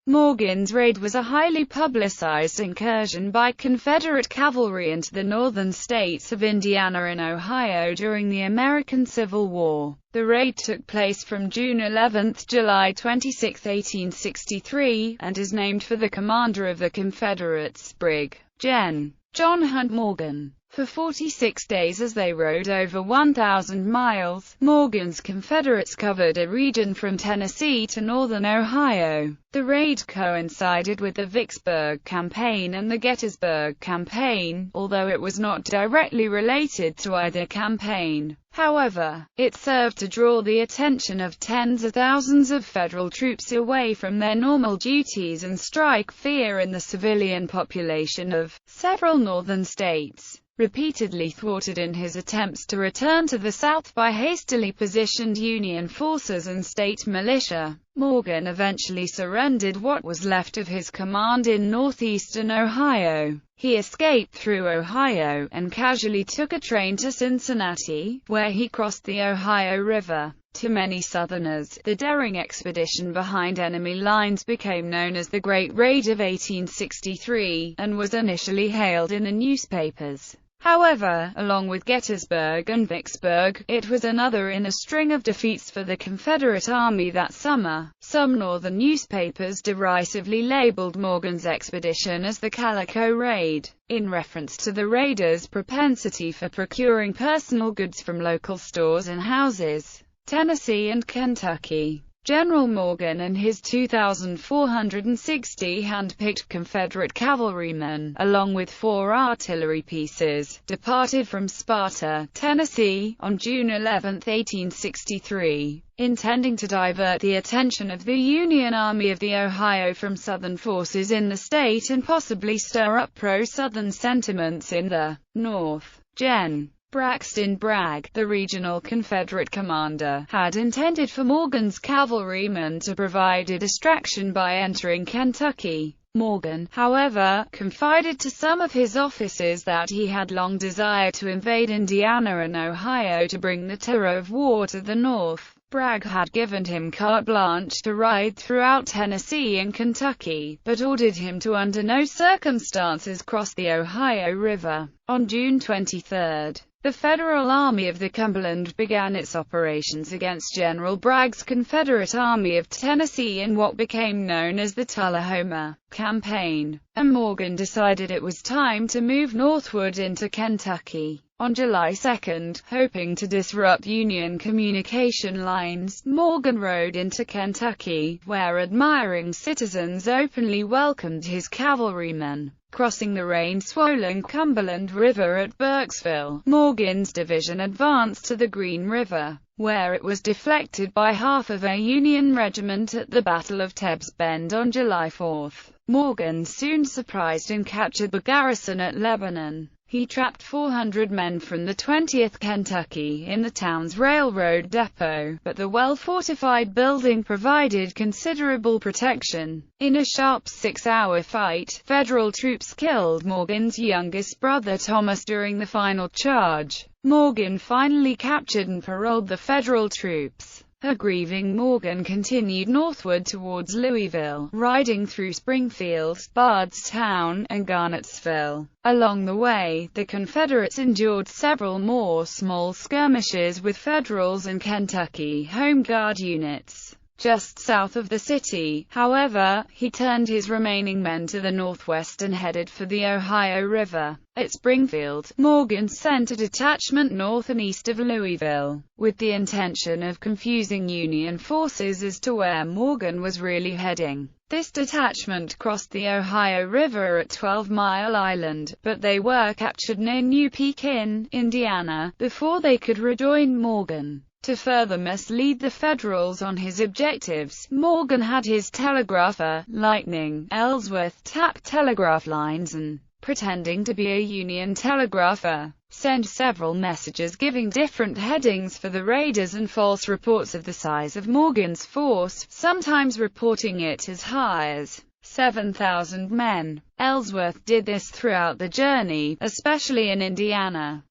Morgan's raid was a highly publicized incursion by Confederate cavalry into the northern states of Indiana and Ohio during the American Civil War. The raid took place from June 11 to July 26, 1863, and is named for the commander of the Confederates, Brig. Gen. John Hunt Morgan. For 46 days as they rode over 1,000 miles, Morgan's Confederates covered a region from Tennessee to northern Ohio. The raid coincided with the Vicksburg Campaign and the Gettysburg Campaign, although it was not directly related to either campaign. However, it served to draw the attention of tens of thousands of federal troops away from their normal duties and strike fear in the civilian population of several northern states. Repeatedly thwarted in his attempts to return to the South by hastily positioned Union forces and state militia, Morgan eventually surrendered what was left of his command in northeastern Ohio. He escaped through Ohio, and casually took a train to Cincinnati, where he crossed the Ohio River. To many Southerners, the daring expedition behind enemy lines became known as the Great Raid of 1863, and was initially hailed in the newspapers. However, along with Gettysburg and Vicksburg, it was another in a string of defeats for the Confederate Army that summer. Some northern newspapers derisively labeled Morgan's expedition as the Calico Raid, in reference to the raiders' propensity for procuring personal goods from local stores and houses. Tennessee and Kentucky. General Morgan and his 2,460 hand-picked Confederate cavalrymen, along with 4 artillery pieces, departed from Sparta, Tennessee, on June 11, 1863, intending to divert the attention of the Union Army of the Ohio from Southern forces in the state and possibly stir up pro-Southern sentiments in the North. Gen. Braxton Bragg, the regional Confederate commander, had intended for Morgan's cavalrymen to provide a distraction by entering Kentucky. Morgan, however, confided to some of his officers that he had long desired to invade Indiana and Ohio to bring the terror of war to the North. Bragg had given him carte blanche to ride throughout Tennessee and Kentucky, but ordered him to under no circumstances cross the Ohio River. On June 23, the Federal Army of the Cumberland began its operations against General Bragg's Confederate Army of Tennessee in what became known as the Tullahoma Campaign, and Morgan decided it was time to move northward into Kentucky. On July 2, hoping to disrupt Union communication lines, Morgan rode into Kentucky, where admiring citizens openly welcomed his cavalrymen. Crossing the rain-swollen Cumberland River at Burkesville, Morgan's division advanced to the Green River, where it was deflected by half of a Union regiment at the Battle of Tebb's Bend on July 4. Morgan soon surprised and captured the garrison at Lebanon. He trapped 400 men from the 20th Kentucky in the town's railroad depot, but the well-fortified building provided considerable protection. In a sharp 6-hour fight, Federal troops killed Morgan's youngest brother Thomas during the final charge. Morgan finally captured and paroled the Federal troops. A grieving Morgan continued northward towards Louisville, riding through Springfield, Bardstown, and Garnettsville. Along the way, the Confederates endured several more small skirmishes with Federals and Kentucky Home Guard units. Just south of the city, however, he turned his remaining men to the northwest and headed for the Ohio River. At Springfield, Morgan sent a detachment north and east of Louisville, with the intention of confusing Union forces as to where Morgan was really heading. This detachment crossed the Ohio River at 12 Mile Island, but they were captured near New Pekin, Indiana, before they could rejoin Morgan. To further mislead the Federals on his objectives, Morgan had his telegrapher, Lightning Ellsworth, tap telegraph lines and, pretending to be a Union telegrapher, send several messages giving different headings for the raiders and false reports of the size of Morgan's force, sometimes reporting it as high as 7,000 men. Ellsworth did this throughout the journey, especially in Indiana.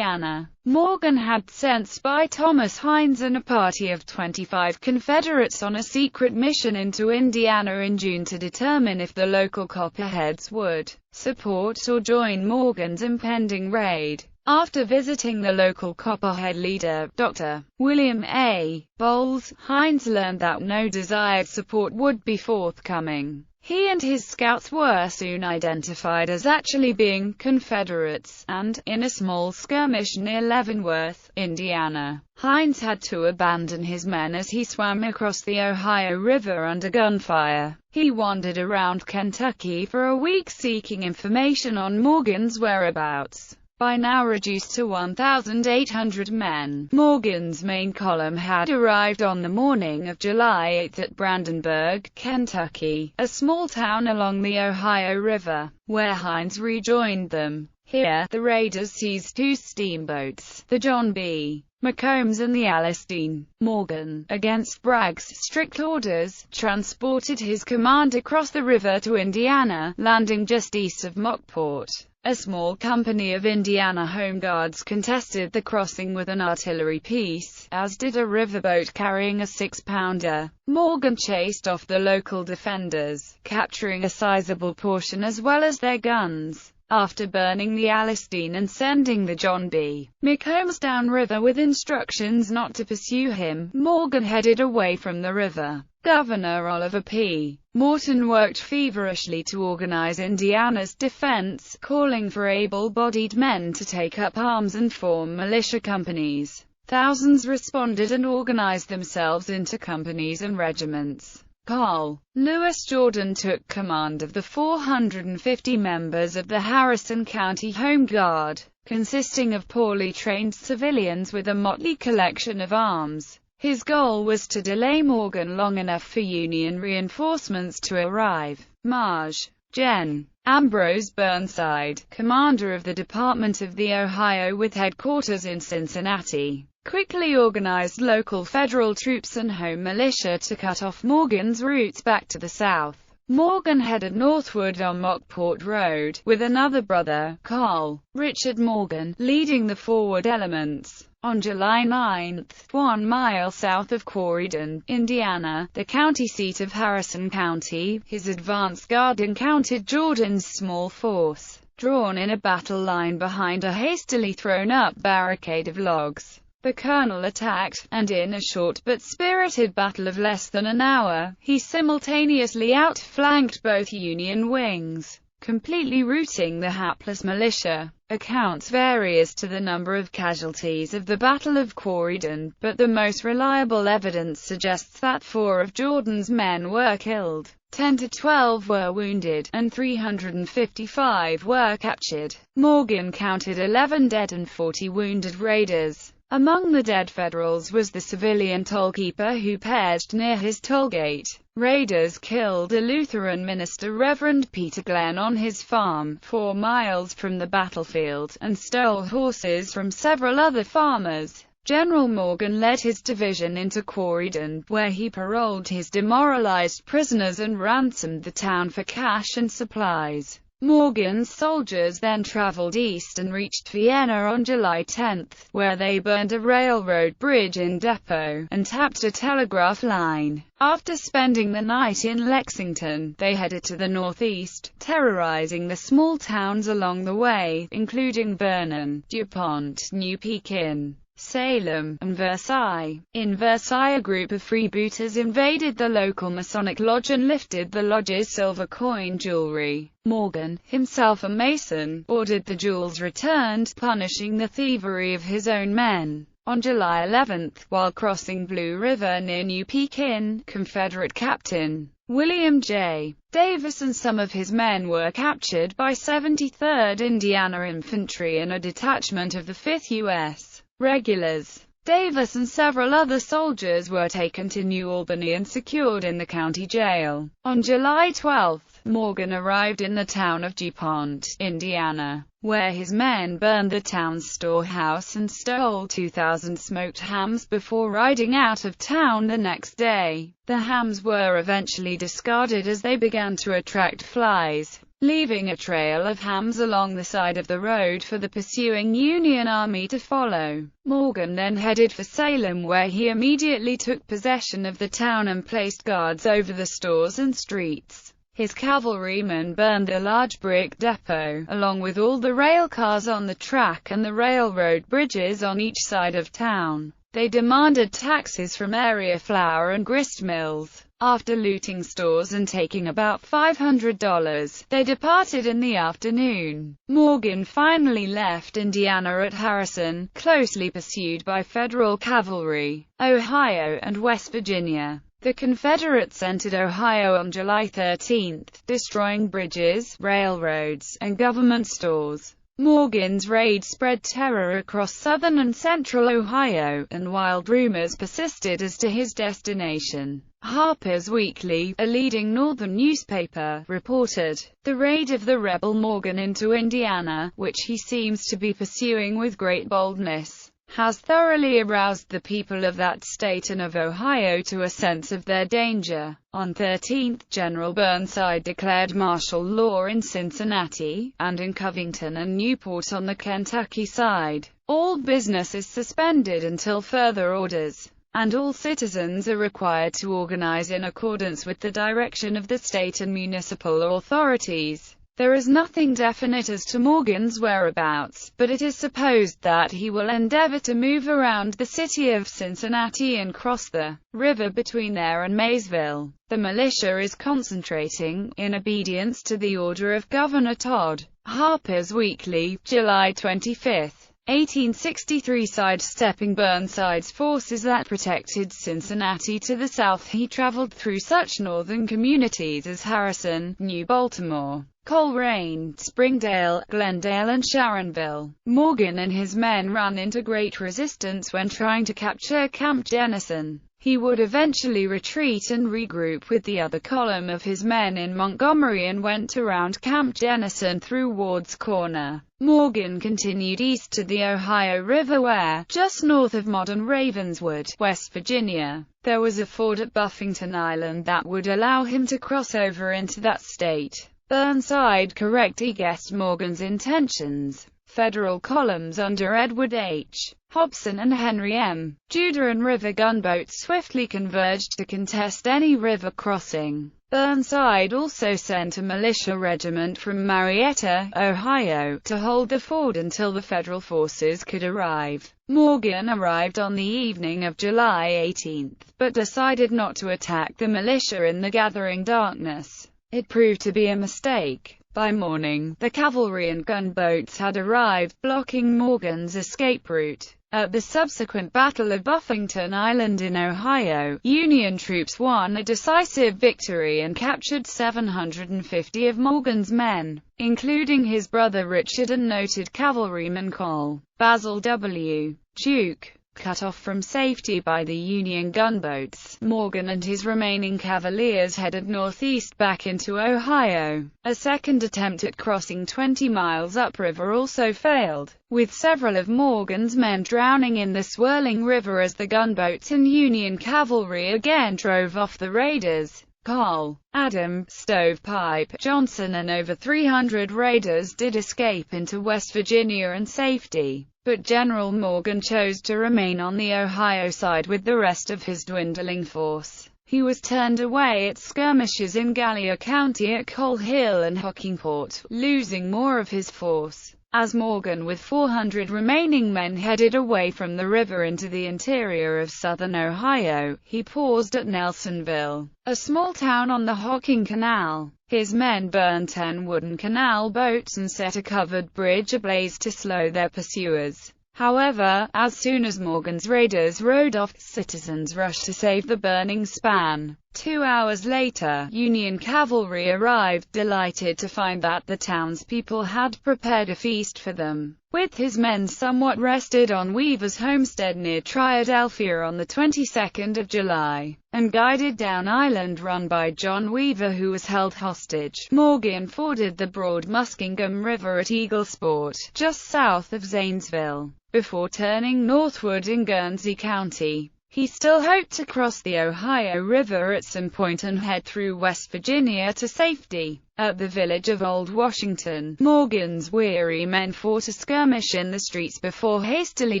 Morgan had sent spy Thomas Hines and a party of 25 Confederates on a secret mission into Indiana in June to determine if the local Copperheads would support or join Morgan's impending raid. After visiting the local Copperhead leader, Dr. William A. Bowles, Hines learned that no desired support would be forthcoming. He and his scouts were soon identified as actually being Confederates, and, in a small skirmish near Leavenworth, Indiana, Hines had to abandon his men as he swam across the Ohio River under gunfire. He wandered around Kentucky for a week seeking information on Morgan's whereabouts. By now reduced to 1,800 men, Morgan's main column had arrived on the morning of July 8 at Brandenburg, Kentucky, a small town along the Ohio River, where Hines rejoined them. Here, the raiders seized two steamboats, the John B. McCombs and the Alice Dean. Morgan, against Bragg's strict orders, transported his command across the river to Indiana, landing just east of Mockport. A small company of Indiana Home Guards contested the crossing with an artillery piece, as did a riverboat carrying a 6-pounder. Morgan chased off the local defenders, capturing a sizable portion as well as their guns. After burning the Alice Dean and sending the John B. McCombs downriver with instructions not to pursue him, Morgan headed away from the river. Governor Oliver P. Morton worked feverishly to organize Indiana's defense, calling for able-bodied men to take up arms and form militia companies. Thousands responded and organized themselves into companies and regiments. Carl Lewis Jordan took command of the 450 members of the Harrison County Home Guard, consisting of poorly trained civilians with a motley collection of arms. His goal was to delay Morgan long enough for Union reinforcements to arrive. Marge. Gen. Ambrose Burnside, commander of the Department of the Ohio with headquarters in Cincinnati, quickly organized local federal troops and home militia to cut off Morgan's routes back to the south. Morgan headed northward on Mockport Road, with another brother, Carl Richard Morgan, leading the forward elements. On July 9, 1 mile south of Corydon, Indiana, the county seat of Harrison County, his advance guard encountered Jordan's small force, drawn in a battle line behind a hastily thrown-up barricade of logs. The colonel attacked, and in a short but spirited battle of less than an hour, he simultaneously outflanked both Union wings, completely routing the hapless militia. Accounts vary as to the number of casualties of the Battle of Corydon, but the most reliable evidence suggests that 4 of Jordan's men were killed, 10 to 12 were wounded, and 355 were captured. Morgan counted 11 dead and 40 wounded raiders. Among the dead Federals was the civilian tollkeeper who perished near his tollgate. Raiders killed a Lutheran minister, Reverend Peter Glenn, on his farm, 4 miles from the battlefield, and stole horses from several other farmers. General Morgan led his division into Corydon, where he paroled his demoralized prisoners and ransomed the town for cash and supplies. Morgan's soldiers then traveled east and reached Vienna on July 10, where they burned a railroad bridge in Depot, and tapped a telegraph line. After spending the night in Lexington, they headed to the northeast, terrorizing the small towns along the way, including Vernon, DuPont, New Pekin, Salem, and Versailles. In Versailles, a group of freebooters invaded the local Masonic lodge and lifted the lodge's silver coin jewelry. Morgan, himself a Mason, ordered the jewels returned, punishing the thievery of his own men. On July 11, while crossing Blue River near New Pekin, Confederate Captain William J. Davis and some of his men were captured by 73rd Indiana Infantry and a detachment of the 5th U.S. Regulars. Davis and several other soldiers were taken to New Albany and secured in the county jail. On July 12, Morgan arrived in the town of DuPont, Indiana, where his men burned the town's storehouse and stole 2,000 smoked hams before riding out of town the next day. The hams were eventually discarded as they began to attract flies, leaving a trail of hams along the side of the road for the pursuing Union Army to follow. Morgan then headed for Salem, where he immediately took possession of the town and placed guards over the stores and streets. His cavalrymen burned the large brick depot, along with all the rail cars on the track and the railroad bridges on each side of town. They demanded taxes from area flour and grist mills. After looting stores and taking about $500, they departed in the afternoon. Morgan finally left Indiana at Harrison, closely pursued by Federal cavalry, Ohio and West Virginia. The Confederates entered Ohio on July 13, destroying bridges, railroads, and government stores. Morgan's raid spread terror across southern and central Ohio, and wild rumors persisted as to his destination. Harper's Weekly, a leading northern newspaper, reported the raid of the rebel Morgan into Indiana, which he seems to be pursuing with great boldness, has thoroughly aroused the people of that state and of Ohio to a sense of their danger. On 13th, General Burnside declared martial law in Cincinnati, and in Covington and Newport on the Kentucky side. All business is suspended until further orders, and all citizens are required to organize in accordance with the direction of the state and municipal authorities. There is nothing definite as to Morgan's whereabouts, but it is supposed that he will endeavor to move around the city of Cincinnati and cross the river between there and Maysville. The militia is concentrating, in obedience to the order of Governor Todd. Harper's Weekly, July 25, 1863. Sidestepping Burnside's forces that protected Cincinnati to the south, he traveled through such northern communities as Harrison, New Baltimore, Coleraine, Springdale, Glendale and Sharonville. Morgan and his men ran into great resistance when trying to capture Camp Jennison. He would eventually retreat and regroup with the other column of his men in Montgomery and went around Camp Jennison through Ward's Corner. Morgan continued east to the Ohio River where, just north of modern Ravenswood, West Virginia, there was a ford at Buffington Island that would allow him to cross over into that state. Burnside correctly guessed Morgan's intentions. Federal columns under Edward H. Hobson and Henry M. Judah and river gunboats swiftly converged to contest any river crossing. Burnside also sent a militia regiment from Marietta, Ohio, to hold the ford until the Federal forces could arrive. Morgan arrived on the evening of July 18, but decided not to attack the militia in the gathering darkness. It proved to be a mistake. By morning, the cavalry and gunboats had arrived, blocking Morgan's escape route. At the subsequent Battle of Buffington Island in Ohio, Union troops won a decisive victory and captured 750 of Morgan's men, including his brother Richard and noted cavalryman Col. Basil W. Duke. Cut off from safety by the Union gunboats, Morgan and his remaining cavaliers headed northeast back into Ohio. A second attempt at crossing 20 miles upriver also failed, with several of Morgan's men drowning in the swirling river as the gunboats and Union cavalry again drove off the raiders. Col. Adam Stovepipe Johnson and over 300 raiders did escape into West Virginia and safety, but General Morgan chose to remain on the Ohio side with the rest of his dwindling force. He was turned away at skirmishes in Gallia County at Coal Hill and Hockingport, losing more of his force. As Morgan with 400 remaining men headed away from the river into the interior of southern Ohio, he paused at Nelsonville, a small town on the Hocking Canal. His men burned 10 wooden canal boats and set a covered bridge ablaze to slow their pursuers. However, as soon as Morgan's raiders rode off, citizens rushed to save the burning span. 2 hours later, Union cavalry arrived, delighted to find that the townspeople had prepared a feast for them. With his men somewhat rested on Weaver's homestead near Triadelphia on the 22nd of July, and guided down island run by John Weaver, who was held hostage, Morgan forded the broad Muskingum River at Eaglesport, just south of Zanesville, before turning northward in Guernsey County. He still hoped to cross the Ohio River at some point and head through West Virginia to safety. At the village of Old Washington, Morgan's weary men fought a skirmish in the streets before hastily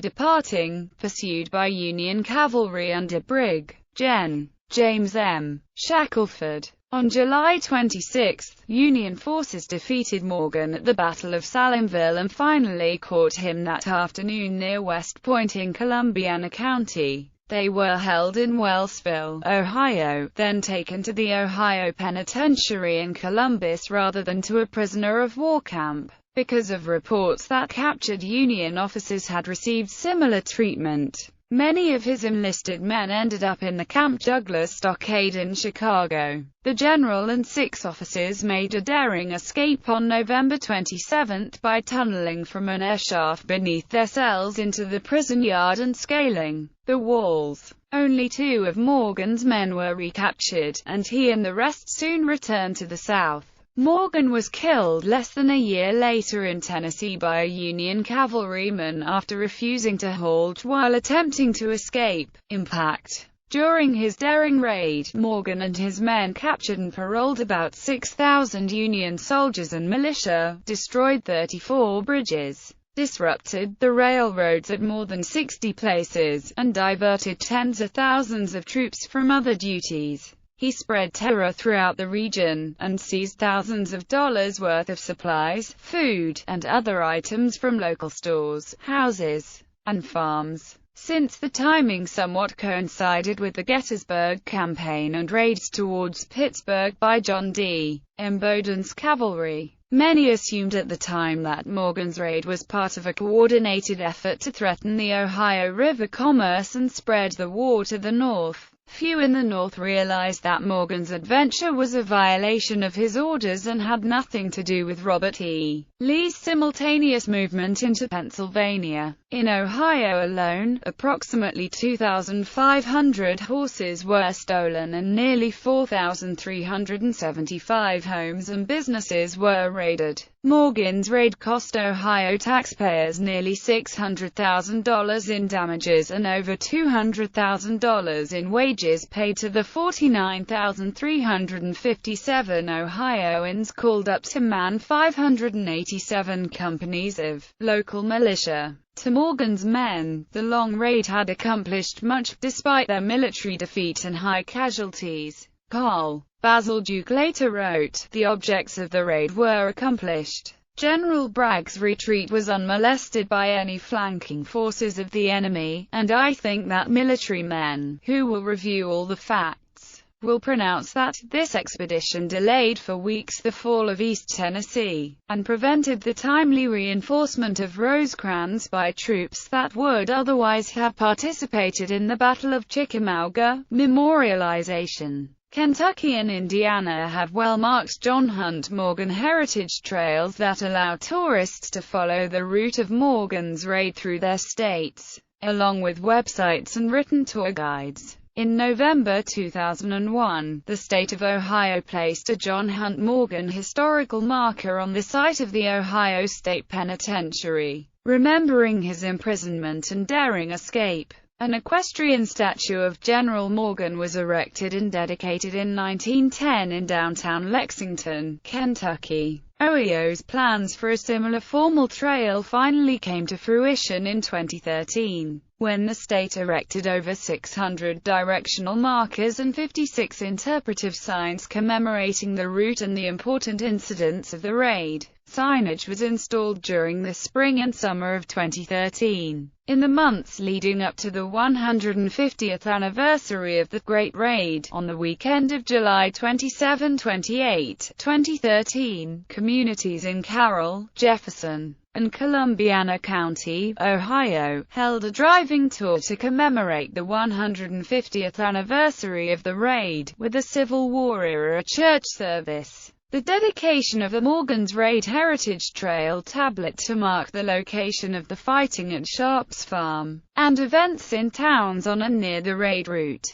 departing, pursued by Union cavalry under Brig. Gen. James M. Shackelford. On July 26, Union forces defeated Morgan at the Battle of Salimeville and finally caught him that afternoon near West Point in Columbiana County. They were held in Wellsville, Ohio, then taken to the Ohio Penitentiary in Columbus rather than to a prisoner of war camp, because of reports that captured Union officers had received similar treatment. Many of his enlisted men ended up in the Camp Juggler stockade in Chicago. The general and 6 officers made a daring escape on November 27 by tunneling from an air shaft beneath their cells into the prison yard and scaling the walls. Only 2 of Morgan's men were recaptured, and he and the rest soon returned to the South. Morgan was killed less than a year later in Tennessee by a Union cavalryman after refusing to halt while attempting to escape. Impact. During his daring raid, Morgan and his men captured and paroled about 6,000 Union soldiers and militia, destroyed 34 bridges, disrupted the railroads at more than 60 places, and diverted tens of thousands of troops from other duties. He spread terror throughout the region, and seized thousands of dollars worth of supplies, food, and other items from local stores, houses, and farms. Since the timing somewhat coincided with the Gettysburg Campaign and raids towards Pittsburgh by John D. Imboden's cavalry, many assumed at the time that Morgan's raid was part of a coordinated effort to threaten the Ohio River commerce and spread the war to the north. Few in the North realized that Morgan's adventure was a violation of his orders and had nothing to do with Robert E. Lee's simultaneous movement into Pennsylvania. In Ohio alone, approximately 2,500 horses were stolen and nearly 4,375 homes and businesses were raided. Morgan's raid cost Ohio taxpayers nearly $600,000 in damages and over $200,000 in wages paid to the 49,357 Ohioans called up to man 587 companies of local militia. To Morgan's men, the long raid had accomplished much, despite their military defeat and high casualties. Carl Basil Duke later wrote, "The objects of the raid were accomplished. General Bragg's retreat was unmolested by any flanking forces of the enemy, and I think that military men, who will review all the facts, will pronounce that this expedition delayed for weeks the fall of East Tennessee, and prevented the timely reinforcement of Rosecrans by troops that would otherwise have participated in the Battle of Chickamauga." Memorialization. Kentucky and Indiana have well-marked John Hunt Morgan heritage trails that allow tourists to follow the route of Morgan's raid through their states, along with websites and written tour guides. In November 2001, the state of Ohio placed a John Hunt Morgan historical marker on the site of the Ohio State Penitentiary, remembering his imprisonment and daring escape. An equestrian statue of General Morgan was erected and dedicated in 1910 in downtown Lexington, Kentucky. OEO's plans for a similar formal trail finally came to fruition in 2013, when the state erected over 600 directional markers and 56 interpretive signs commemorating the route and the important incidents of the raid. Signage was installed during the spring and summer of 2013. In the months leading up to the 150th anniversary of the Great Raid, on the weekend of July 27–28, 2013, communities in Carroll, Jefferson, and Columbiana County, Ohio, held a driving tour to commemorate the 150th anniversary of the raid, with a Civil War-era church service, the dedication of the Morgan's Raid Heritage Trail tablet to mark the location of the fighting at Sharp's Farm, and events in towns on and near the raid route.